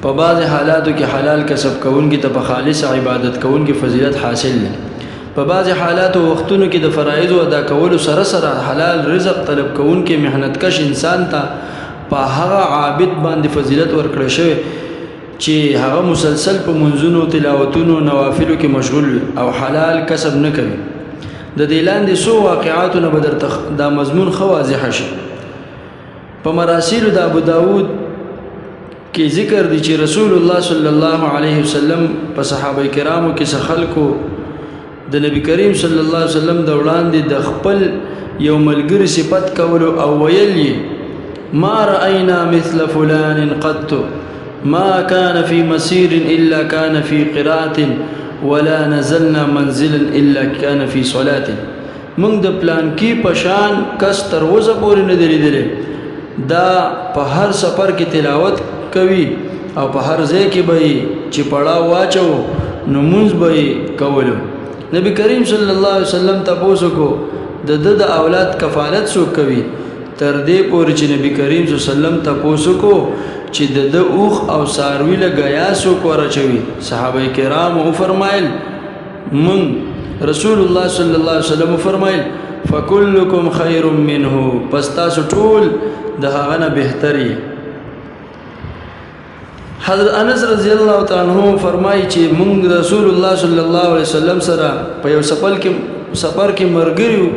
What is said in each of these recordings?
په بعض حالاتو کې حلال کسب کوونکي ته په خالص عبادت کوونکي فضیلت حاصل دی. په بعض حالاتو وختونو کې د فرایض ادا کولو سره سره حلال رزق طلب کوونکي مهنت کش انسان ته په هغه عابد باندې فضیلت ورکړل شوی چې هغه مسلسل په منځونو تلاوتونو نوافلو کې مشغول او حلال کسب نه کوي. د دې لاندې سو واقعاتو نه بدر دا مضمون خو واضح شي. په مراسیل د ابو داود کې ذکر دی چې رسول الله صلی الله علیه وسلم په صحابه کرامو کې خلکو د نبی کریم صلی الله علیه وسلم د وړاندې د خپل یو ملګری صفت کولو او ویل ما رأينا مثل فلان قط ما كان في مسير إلا كان في قراءة ولا نزلنا منزلا إلا كان في صلاة. موږ د پلان کې پشان کس تر وزه پورې نه دی لیدلی دا په هر سفر کې تلاوت کوي او په هر ځای کې به چې پړاو واچو نو مونږ به کولو. نبی کریم صلی الله علیه وسلم تاسو کو د اولاد کفالت سو کوي تر دې پورې چې نبی کریم صلی الله علیه وسلم تاسو کو چې د اوخ او ساروی له غیا سو کو راچوي. صحابه کرام او فرمایل من رسول الله صلی الله علیه وسلم فرمایل فکلکم خیر منه پس تاسو ټول د هغه نه بهتري. حضرت انس رضی الله تعالی عنہ فرمایي چې موږ رسول الله صلی الله علیه وسلم سره په یو سفر کې مرګریو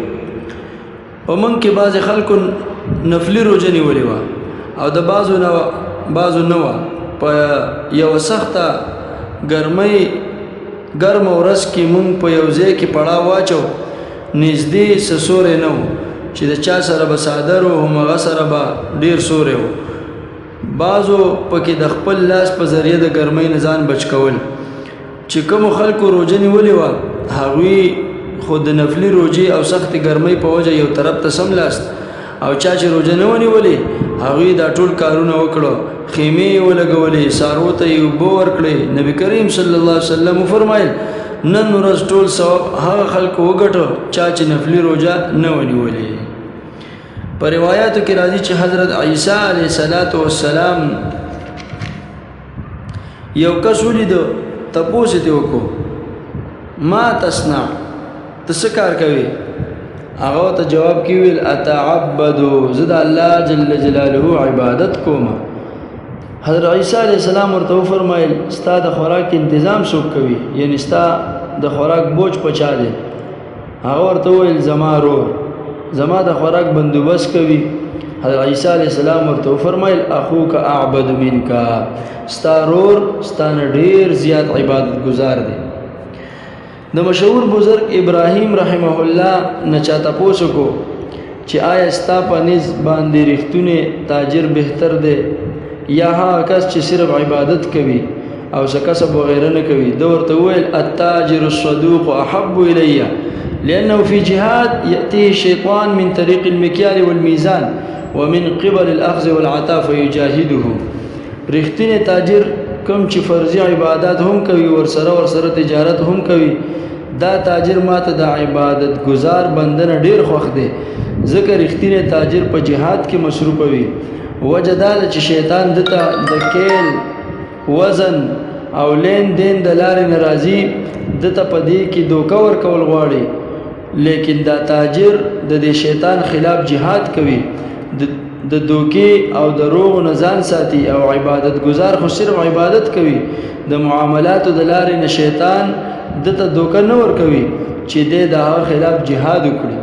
او موږ کې بعض خلکو نفلی روزه نیولې و او د بعضو نو په یو سخته ګرمۍ ګرم ورځ کې موږ په یو ځای کې پړاو واچو نږدې سسورې نو چې د چا سره به صادر او هغه سره به ډیر سورې و. بعضو پکې د خپل لاس په ذریعه د ګرمۍ نه ځان بچ کول. چې کوم خلکو روزه نیولې وه هغوی خو د نفلي روزې او سختې ګرمۍ په وجه یو طرف ته سملاست او چا چې روزه نه ونیولې هغوی دا ټول کارونه وکړو. خیمې یې ولګولې سارو ته یې اوبه ورکړې. نبی کریم صلی الله علیه وسلم وفرمایل نن ورځ ټول ثواب هغه خلکو وګټو چا چې نفلي روزه نه ونیولې. په روایاتو کې راځي چې حضرت عیسی علیه السلام یو کس ولیدو تپوس یې وکړو ما تصنع ته څه کار کوې؟ هغه ته جواب کې ویل اتعبدو زه د الله جل جلاله عبادت کوم. حضرت عیسی علیه السلام ورته وفرمایل ستا د خوراک تنظیم څوک کوي؟ یعنی ستا د خوراک بوج پچا دی؟ هغه ورته ویل زما رور زما د خوراک بندوبست کوي. حضرت عیسی علیه السلام ورته فرمایل اخوک اعبد منک ستا رور ستانه ډیر زیات عبادت گزار دی. د مشهور بزرگ ابراهیم رحمه الله نه چا تاسو کو چې آیا ستا په نس باندې رښتونه تاجر بهتر دی یا هغه کس چې صرف عبادت کوي او څه کسب وغیره نه کوي؟ د ورته ویل التاجر الصدوق احب الی لأنه في جهاد يأتيه الشيطان من طريق المكيال والميزان ومن قبل الأخذ والعطاء فيجاهده. رښتینی تاجر کوم چې فرضي عبادت هم کوي ورسره تجارت هم کوي دا تاجر ماته د عبادت گزار بندنه ډیر خوښ دی ځکه رښتینی تاجر په جهاد کې مصروف وي. وجه دا چې شیطان دته د کیل وزن او لین دین د لارې ناراضي دته په دې کې دوکه ورکول غواړي لیکن دا تاجر د دې شیطان خلاف جهاد کوي د دوکې او د روغ نه ځان ساتي او عبادت گزار خو صرف عبادت کوي. د معاملاتو د لارې نه شیطان دته دوکه نه ورکوي چې د هغه خلاف جهاد وکړي.